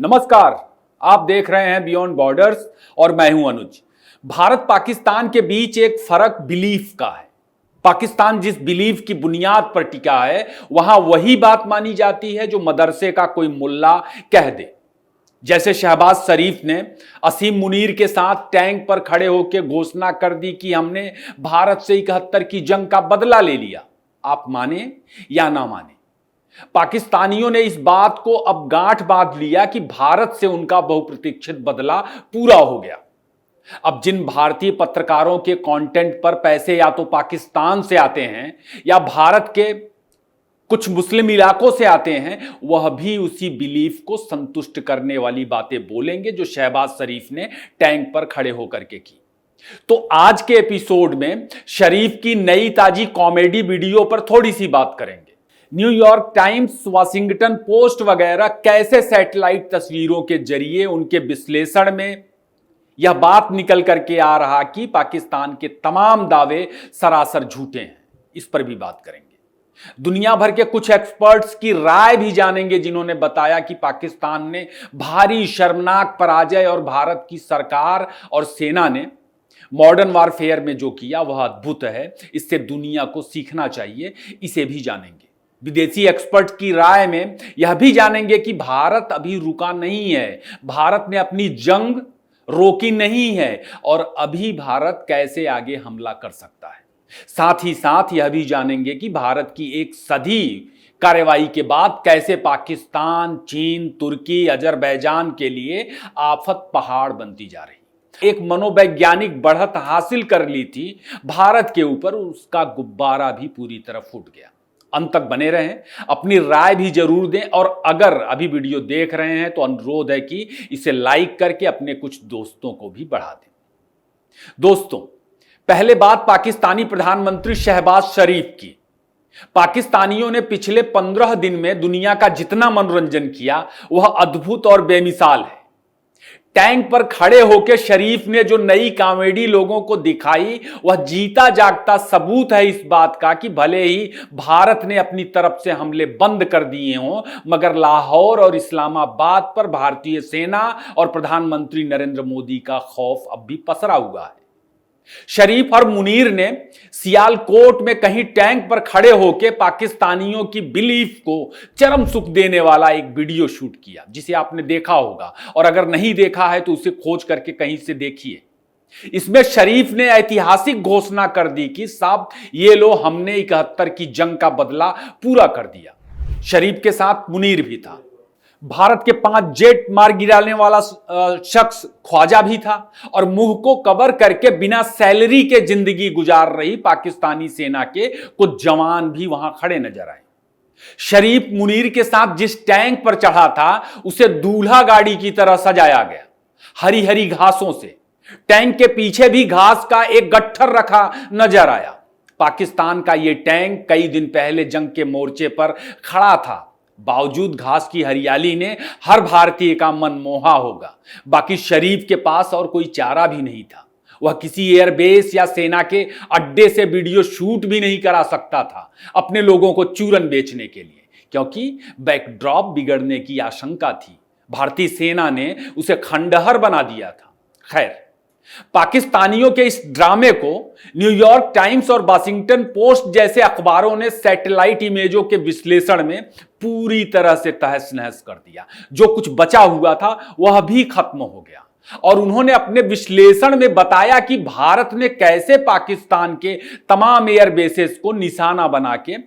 नमस्कार, आप देख रहे हैं बियॉन्ड बॉर्डर्स और मैं हूं अनुज। भारत पाकिस्तान के बीच एक फर्क बिलीफ का है। पाकिस्तान जिस बिलीफ की बुनियाद पर टिका है वहां वही बात मानी जाती है जो मदरसे का कोई मुल्ला कह दे। जैसे शहबाज शरीफ ने असीम मुनीर के साथ टैंक पर खड़े होकर घोषणा कर दी कि हमने भारत से 71 की जंग का बदला ले लिया। आप माने या ना माने, पाकिस्तानियों ने इस बात को अब गांठ बांध लिया कि भारत से उनका बहुप्रतीक्षित बदला पूरा हो गया। अब जिन भारतीय पत्रकारों के कंटेंट पर पैसे या तो पाकिस्तान से आते हैं या भारत के कुछ मुस्लिम इलाकों से आते हैं, वह भी उसी बिलीफ को संतुष्ट करने वाली बातें बोलेंगे जो शहबाज शरीफ ने टैंक पर खड़े होकर के की। तो आज के एपिसोड में शरीफ की नई ताजी कॉमेडी वीडियो पर थोड़ी सी बात करेंगे। न्यूयॉर्क टाइम्स, वाशिंगटन पोस्ट वगैरह कैसे सैटेलाइट तस्वीरों के जरिए उनके विश्लेषण में यह बात निकल करके आ रहा कि पाकिस्तान के तमाम दावे सरासर झूठे हैं, इस पर भी बात करेंगे। दुनिया भर के कुछ एक्सपर्ट्स की राय भी जानेंगे जिन्होंने बताया कि पाकिस्तान ने भारी शर्मनाक पराजय और भारत की सरकार और सेना ने मॉडर्न वारफेयर में जो किया वह अद्भुत है, इससे दुनिया को सीखना चाहिए, इसे भी जानेंगे। विदेशी एक्सपर्ट की राय में यह भी जानेंगे कि भारत अभी रुका नहीं है, भारत ने अपनी जंग रोकी नहीं है और अभी भारत कैसे आगे हमला कर सकता है। साथ ही साथ यह भी जानेंगे कि भारत की एक सदी कार्रवाई के बाद कैसे पाकिस्तान, चीन, तुर्की, अजरबैजान के लिए आफत पहाड़ बनती जा रही। एक मनोवैज्ञानिक बढ़त हासिल कर ली थी भारत के ऊपर, उसका गुब्बारा भी पूरी तरह फूट गया। अंत तक बने रहें, अपनी राय भी जरूर दें और अगर अभी वीडियो देख रहे हैं तो अनुरोध है कि इसे लाइक करके अपने कुछ दोस्तों को भी बढ़ा दें। दोस्तों, पहले बात पाकिस्तानी प्रधानमंत्री शहबाज शरीफ की। पाकिस्तानियों ने पिछले 15 दिन में दुनिया का जितना मनोरंजन किया वह अद्भुत और बेमिसाल है। टैंक पर खड़े होकर शरीफ ने जो नई कॉमेडी लोगों को दिखाई वह जीता जागता सबूत है इस बात का कि भले ही भारत ने अपनी तरफ से हमले बंद कर दिए हों, मगर लाहौर और इस्लामाबाद पर भारतीय सेना और प्रधानमंत्री नरेंद्र मोदी का खौफ अब भी पसरा हुआ है। शरीफ और मुनीर ने सियालकोट में कहीं टैंक पर खड़े होकर पाकिस्तानियों की बिलीफ को चरम सुख देने वाला एक वीडियो शूट किया, जिसे आपने देखा होगा, और अगर नहीं देखा है तो उसे खोज करके कहीं से देखिए। इसमें शरीफ ने ऐतिहासिक घोषणा कर दी कि साहब ये लो, हमने 71 की जंग का बदला पूरा कर दिया। शरीफ के साथ मुनीर भी था। भारत के 5 जेट मार गिराने वाला शख्स ख्वाजा भी था और मुंह को कवर करके बिना सैलरी के जिंदगी गुजार रही पाकिस्तानी सेना के कुछ जवान भी वहां खड़े नजर आए। शरीफ मुनीर के साथ जिस टैंक पर चढ़ा था उसे दूल्हा गाड़ी की तरह सजाया गया, हरी हरी घासों से। टैंक के पीछे भी घास का एक गट्ठर रखा नजर आया। पाकिस्तान का यह टैंक कई दिन पहले जंग के मोर्चे पर खड़ा था। बावजूद घास की हरियाली ने हर भारतीय का मन मोहा होगा। बाकी शरीफ के पास और कोई चारा भी नहीं था। वह किसी एयरबेस या सेना के अड्डे से वीडियो शूट भी नहीं करा सकता था अपने लोगों को चूरन बेचने के लिए, क्योंकि बैकड्रॉप बिगड़ने की आशंका थी। भारतीय सेना ने उसे खंडहर बना दिया था। खैर, पाकिस्तानियों के इस ड्रामे को न्यूयॉर्क टाइम्स और वाशिंगटन पोस्ट जैसे अखबारों ने सैटेलाइट इमेजों के विश्लेषण में पूरी तरह से तहस नहस कर दिया। जो कुछ बचा हुआ था वह भी खत्म हो गया और उन्होंने अपने विश्लेषण में बताया कि भारत ने कैसे पाकिस्तान के तमाम एयरबेसेस को निशाना बना के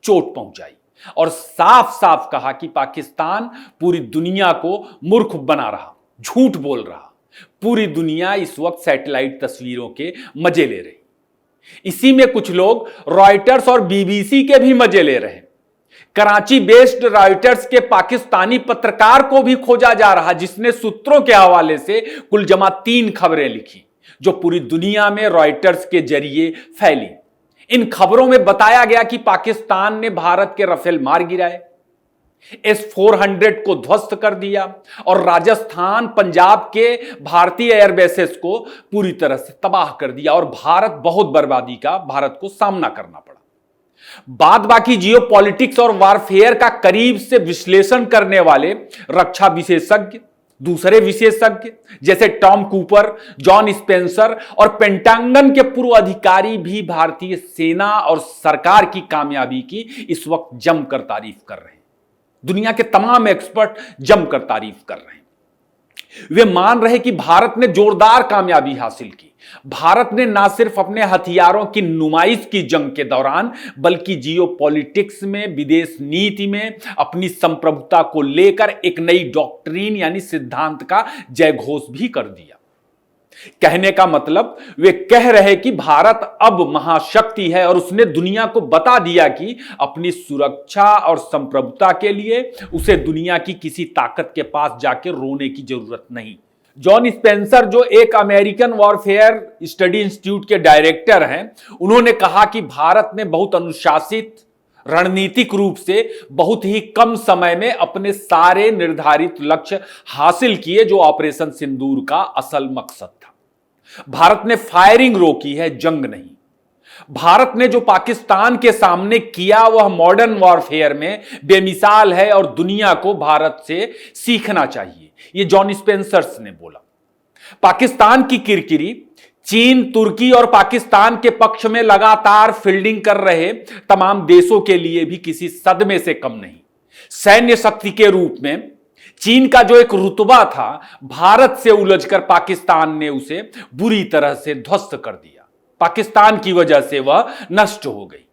चोट पहुंचाई और साफ साफ कहा कि पाकिस्तान पूरी दुनिया को मूर्ख बना रहा, झूठ बोल रहा। पूरी दुनिया इस वक्त सैटेलाइट तस्वीरों के मजे ले रही। इसी में कुछ लोग रॉयटर्स और बीबीसी के भी मजे ले रहे हैं। कराची बेस्ड रॉयटर्स के पाकिस्तानी पत्रकार को भी खोजा जा रहा, जिसने सूत्रों के हवाले से कुल जमा 3 खबरें लिखी जो पूरी दुनिया में रॉयटर्स के जरिए फैली। इन खबरों में बताया गया कि पाकिस्तान ने भारत के राफेल मार गिराए, S-400 को ध्वस्त कर दिया और राजस्थान, पंजाब के भारतीय एयरबेसेस को पूरी तरह से तबाह कर दिया और बहुत बर्बादी का भारत को सामना करना पड़ा। बाद बाकी जियो पॉलिटिक्स और वारफेयर का करीब से विश्लेषण करने वाले रक्षा विशेषज्ञ, दूसरे विशेषज्ञ जैसे टॉम कूपर, जॉन स्पेंसर और पेंटागन के पूर्व अधिकारी भी भारतीय सेना और सरकार की कामयाबी की इस वक्त जमकर तारीफ कर रहे हैं। दुनिया के तमाम एक्सपर्ट जमकर तारीफ कर रहे हैं। वे मान रहे कि भारत ने जोरदार कामयाबी हासिल की। भारत ने ना सिर्फ अपने हथियारों की नुमाइश की जंग के दौरान, बल्कि जियोपॉलिटिक्स में, विदेश नीति में अपनी संप्रभुता को लेकर एक नई डॉक्ट्रिन यानी सिद्धांत का जयघोष भी कर दिया। कहने का मतलब वे कह रहे कि भारत अब महाशक्ति है और उसने दुनिया को बता दिया कि अपनी सुरक्षा और संप्रभुता के लिए उसे दुनिया की किसी ताकत के पास जाकर रोने की जरूरत नहीं। जॉन स्पेंसर, जो एक अमेरिकन वॉरफेयर स्टडी इंस्टीट्यूट के डायरेक्टर हैं, उन्होंने कहा कि भारत ने बहुत अनुशासित, रणनीतिक रूप से बहुत ही कम समय में अपने सारे निर्धारित लक्ष्य हासिल किए, जो ऑपरेशन सिंदूर का असल मकसद था। भारत ने फायरिंग रोकी है, जंग नहीं। भारत ने जो पाकिस्तान के सामने किया वह मॉडर्न वॉरफेयर में बेमिसाल है और दुनिया को भारत से सीखना चाहिए, यह जॉन स्पेंसर्स ने बोला। पाकिस्तान की किरकिरी चीन, तुर्की और पाकिस्तान के पक्ष में लगातार फील्डिंग कर रहे तमाम देशों के लिए भी किसी सदमे से कम नहीं। सैन्य शक्ति के रूप में चीन का जो एक रुतबा था, भारत से उलझकर पाकिस्तान ने उसे बुरी तरह से ध्वस्त कर दिया। पाकिस्तान की वजह से वह नष्ट हो गई।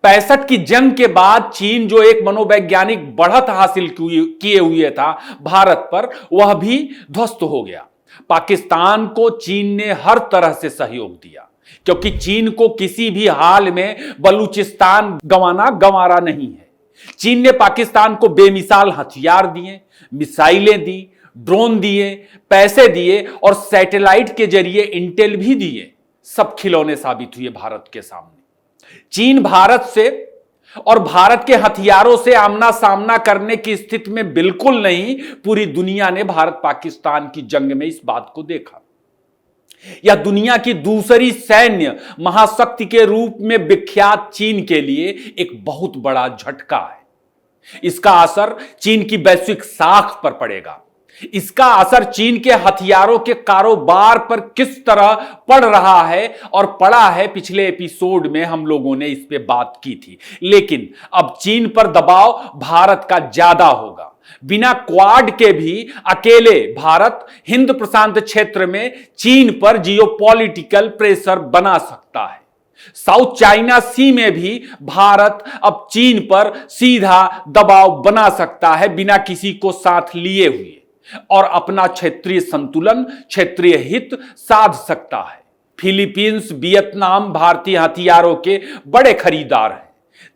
65 की जंग के बाद चीन जो एक मनोवैज्ञानिक बढ़त हासिल किए हुए था भारत पर, वह भी ध्वस्त हो गया। पाकिस्तान को चीन ने हर तरह से सहयोग दिया, क्योंकि चीन को किसी भी हाल में बलूचिस्तान गंवाना गंवारा नहीं है। चीन ने पाकिस्तान को बेमिसाल हथियार दिए, मिसाइलें दी, ड्रोन दिए, पैसे दिए और सैटेलाइट के जरिए इंटेल भी दिए। सब खिलौने साबित हुए भारत के सामने। चीन भारत से और भारत के हथियारों से आमना सामना करने की स्थिति में बिल्कुल नहीं। पूरी दुनिया ने भारत पाकिस्तान की जंग में इस बात को देखा। यह दुनिया की दूसरी सैन्य महाशक्ति के रूप में विख्यात चीन के लिए एक बहुत बड़ा झटका है। इसका असर चीन की वैश्विक साख पर पड़ेगा। इसका असर चीन के हथियारों के कारोबार पर किस तरह पड़ रहा है और पड़ा है, पिछले एपिसोड में हम लोगों ने इस पे बात की थी। लेकिन अब चीन पर दबाव भारत का ज्यादा होगा। बिना क्वाड के भी अकेले भारत हिंद प्रशांत क्षेत्र में चीन पर जियोपॉलिटिकल प्रेशर बना सकता है। साउथ चाइना सी में भी भारत अब चीन पर सीधा दबाव बना सकता है, बिना किसी को साथ लिए हुए, और अपना क्षेत्रीय संतुलन, क्षेत्रीय हित साध सकता है। फिलीपींस, वियतनाम भारतीय हथियारों के बड़े खरीदार हैं।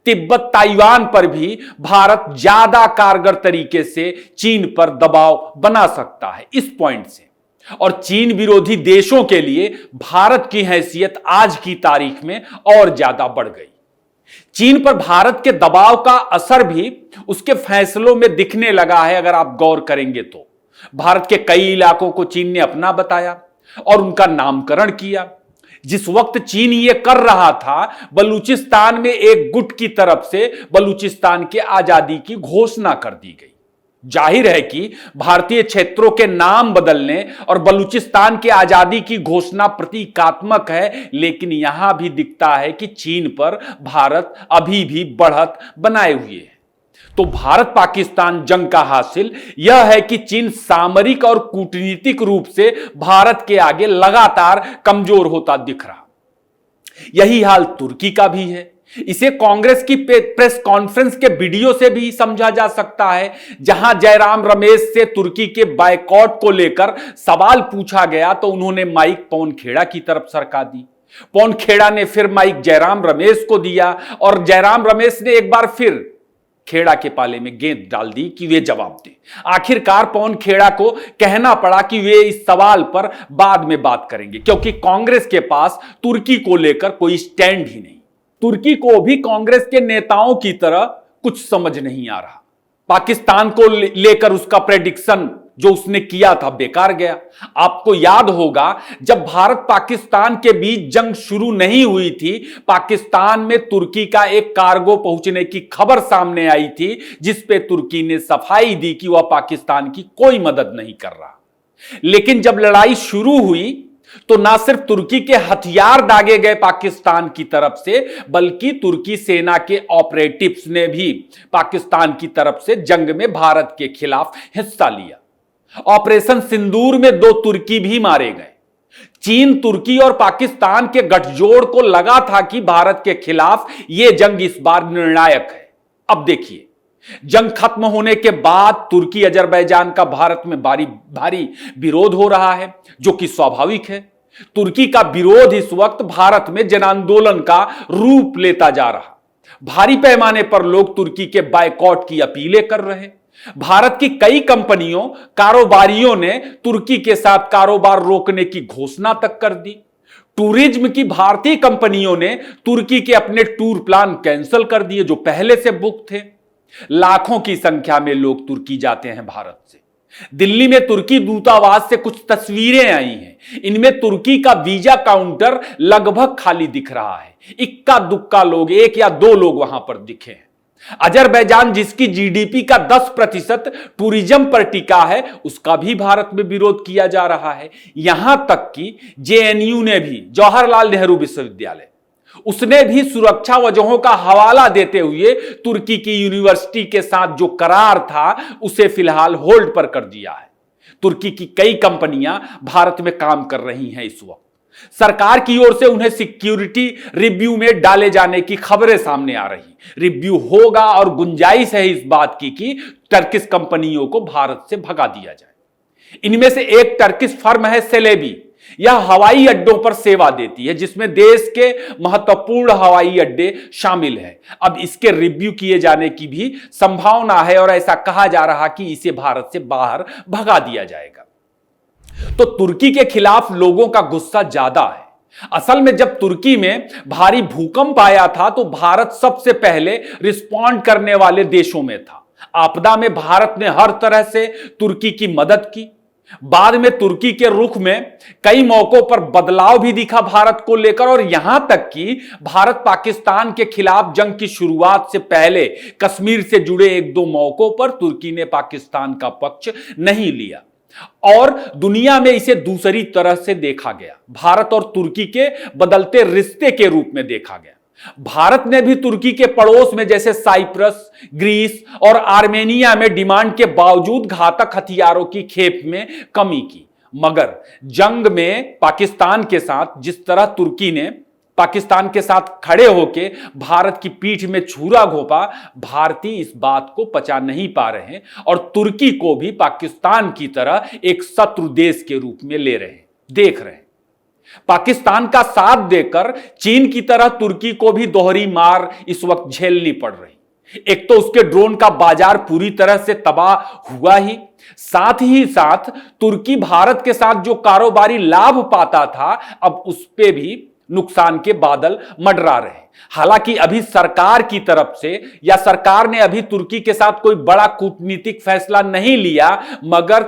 तिब्बत, ताइवान पर भी भारत ज्यादा कारगर तरीके से चीन पर दबाव बना सकता है इस पॉइंट से। और चीन विरोधी देशों के लिए भारत की हैसियत आज की तारीख में और ज्यादा बढ़ गई। चीन पर भारत के दबाव का असर भी उसके फैसलों में दिखने लगा है। अगर आप गौर करेंगे तो भारत के कई इलाकों को चीन ने अपना बताया और उनका नामकरण किया। जिस वक्त चीन ये कर रहा था, बलूचिस्तान में एक गुट की तरफ से बलूचिस्तान के आजादी की घोषणा कर दी गई। जाहिर है कि भारतीय क्षेत्रों के नाम बदलने और बलूचिस्तान की आजादी की घोषणा प्रतीकात्मक है, लेकिन यहां भी दिखता है कि चीन पर भारत अभी भी बढ़त बनाए हुए है। तो भारत पाकिस्तान जंग का हासिल यह है कि चीन सामरिक और कूटनीतिक रूप से भारत के आगे लगातार कमजोर होता दिख रहा। यही हाल तुर्की का भी है। इसे कांग्रेस की प्रेस कॉन्फ्रेंस के वीडियो से भी समझा जा सकता है, जहां जयराम रमेश से तुर्की के बायकॉट को लेकर सवाल पूछा गया तो उन्होंने माइक पवन खेड़ा की तरफ सरका दी। पवन खेड़ा ने फिर माइक जयराम रमेश को दिया और जयराम रमेश ने एक बार फिर खेड़ा के पाले में गेंद डाल दी कि वे जवाब दें। आखिरकार पवन खेड़ा को कहना पड़ा कि वे इस सवाल पर बाद में बात करेंगे, क्योंकि कांग्रेस के पास तुर्की को लेकर कोई स्टैंड ही नहीं। तुर्की को भी कांग्रेस के नेताओं की तरह कुछ समझ नहीं आ रहा। पाकिस्तान को लेकर उसका प्रेडिक्शन जो उसने किया था बेकार गया। आपको याद होगा जब भारत पाकिस्तान के बीच जंग शुरू नहीं हुई थी, पाकिस्तान में तुर्की का एक कार्गो पहुंचने की खबर सामने आई थी, जिस पे तुर्की ने सफाई दी कि वह पाकिस्तान की कोई मदद नहीं कर रहा। लेकिन जब लड़ाई शुरू हुई तो ना सिर्फ तुर्की के हथियार दागे गए पाकिस्तान की तरफ से, बल्कि तुर्की सेना के ऑपरेटिव्स ने भी पाकिस्तान की तरफ से जंग में भारत के खिलाफ हिस्सा लिया। ऑपरेशन सिंदूर में 2 तुर्की भी मारे गए। चीन, तुर्की और पाकिस्तान के गठजोड़ को लगा था कि भारत के खिलाफ यह जंग इस बार निर्णायक है। अब देखिए, जंग खत्म होने के बाद तुर्की अजरबैजान का भारत में भारी विरोध हो रहा है, जो कि स्वाभाविक है। तुर्की का विरोध इस वक्त भारत में जन आंदोलन का रूप लेता जा रहा। भारी पैमाने पर लोग तुर्की के बायकॉट की अपीलें कर रहे। भारत की कई कंपनियों, कारोबारियों ने तुर्की के साथ कारोबार रोकने की घोषणा तक कर दी। टूरिज्म की भारतीय कंपनियों ने तुर्की के अपने टूर प्लान कैंसिल कर दिए जो पहले से बुक थे। लाखों की संख्या में लोग तुर्की जाते हैं भारत से। दिल्ली में तुर्की दूतावास से कुछ तस्वीरें आई हैं। इनमें तुर्की का वीजा काउंटर लगभग खाली दिख रहा है। इक्का दुक्का लोग, 1 या 2 लोग वहां पर दिखे हैं। अजरबैजान, जिसकी जीडीपी का 10% टूरिज्म पर टिका है, उसका भी भारत में विरोध किया जा रहा है। यहां तक कि जेएनयू ने भी, जवाहरलाल नेहरू विश्वविद्यालय, उसने भी सुरक्षा वजहों का हवाला देते हुए तुर्की की यूनिवर्सिटी के साथ जो करार था उसे फिलहाल होल्ड पर कर दिया है। तुर्की की कई कंपनियां भारत में काम कर रही हैं। इस वक्त सरकार की ओर से उन्हें सिक्योरिटी रिव्यू में डाले जाने की खबरें सामने आ रही। रिव्यू होगा और गुंजाइश है इस बात की कि टर्किश कंपनियों को भारत से भगा दिया जाए। इनमें से एक टर्किश फर्म है सेलेबी। यह हवाई अड्डों पर सेवा देती है, जिसमें देश के महत्वपूर्ण हवाई अड्डे शामिल हैं। अब इसके रिव्यू किए जाने की भी संभावना है और ऐसा कहा जा रहा कि इसे भारत से बाहर भगा दिया जाएगा। तो तुर्की के खिलाफ लोगों का गुस्सा ज्यादा है। असल में जब तुर्की में भारी भूकंप आया था तो भारत सबसे पहले रिस्पॉन्ड करने वाले देशों में था। आपदा में भारत ने हर तरह से तुर्की की मदद की। बाद में तुर्की के रुख में कई मौकों पर बदलाव भी दिखा भारत को लेकर, और यहां तक कि भारत पाकिस्तान के खिलाफ जंग की शुरुआत से पहले कश्मीर से जुड़े 1-2 मौकों पर तुर्की ने पाकिस्तान का पक्ष नहीं लिया और दुनिया में इसे दूसरी तरह से देखा गया। भारत और तुर्की के बदलते रिश्ते के रूप में देखा गया। भारत ने भी तुर्की के पड़ोस में जैसे साइप्रस, ग्रीस और आर्मेनिया में डिमांड के बावजूद घातक हथियारों की खेप में कमी की। मगर जंग में पाकिस्तान के साथ जिस तरह तुर्की ने पाकिस्तान के साथ खड़े होकर भारत की पीठ में छुरा घोंपा, भारतीय इस बात को पचा नहीं पा रहे हैं और तुर्की को भी पाकिस्तान की तरह एक शत्रु देश के रूप में ले रहे हैं, देख रहे हैं। पाकिस्तान का साथ देकर चीन की तरह तुर्की को भी दोहरी मार इस वक्त झेलनी पड़ रही। एक तो उसके ड्रोन का बाजार पूरी तरह से तबाह हुआ ही साथ तुर्की भारत के साथ जो कारोबारी लाभ पाता था, अब उस पे भी नुकसान के बादल मंडरा रहे। हालांकि अभी सरकार की तरफ से या सरकार ने अभी तुर्की के साथ कोई बड़ा कूटनीतिक फैसला नहीं लिया, मगर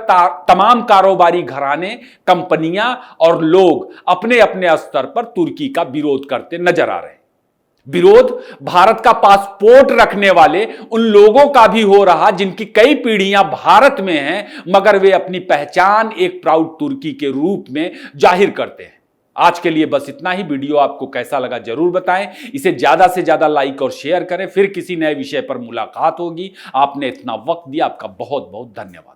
तमाम कारोबारी घराने, कंपनियां और लोग अपने अपने स्तर पर तुर्की का विरोध करते नजर आ रहे हैं। विरोध भारत का पासपोर्ट रखने वाले उन लोगों का भी हो रहा जिनकी कई पीढ़ियां भारत में हैं, मगर वे अपनी पहचान एक प्राउड तुर्की के रूप में जाहिर करते हैं। आज के लिए बस इतना ही। वीडियो आपको कैसा लगा जरूर बताएं। इसे ज्यादा से ज्यादा लाइक और शेयर करें। फिर किसी नए विषय पर मुलाकात होगी। आपने इतना वक्त दिया, आपका बहुत बहुत धन्यवाद।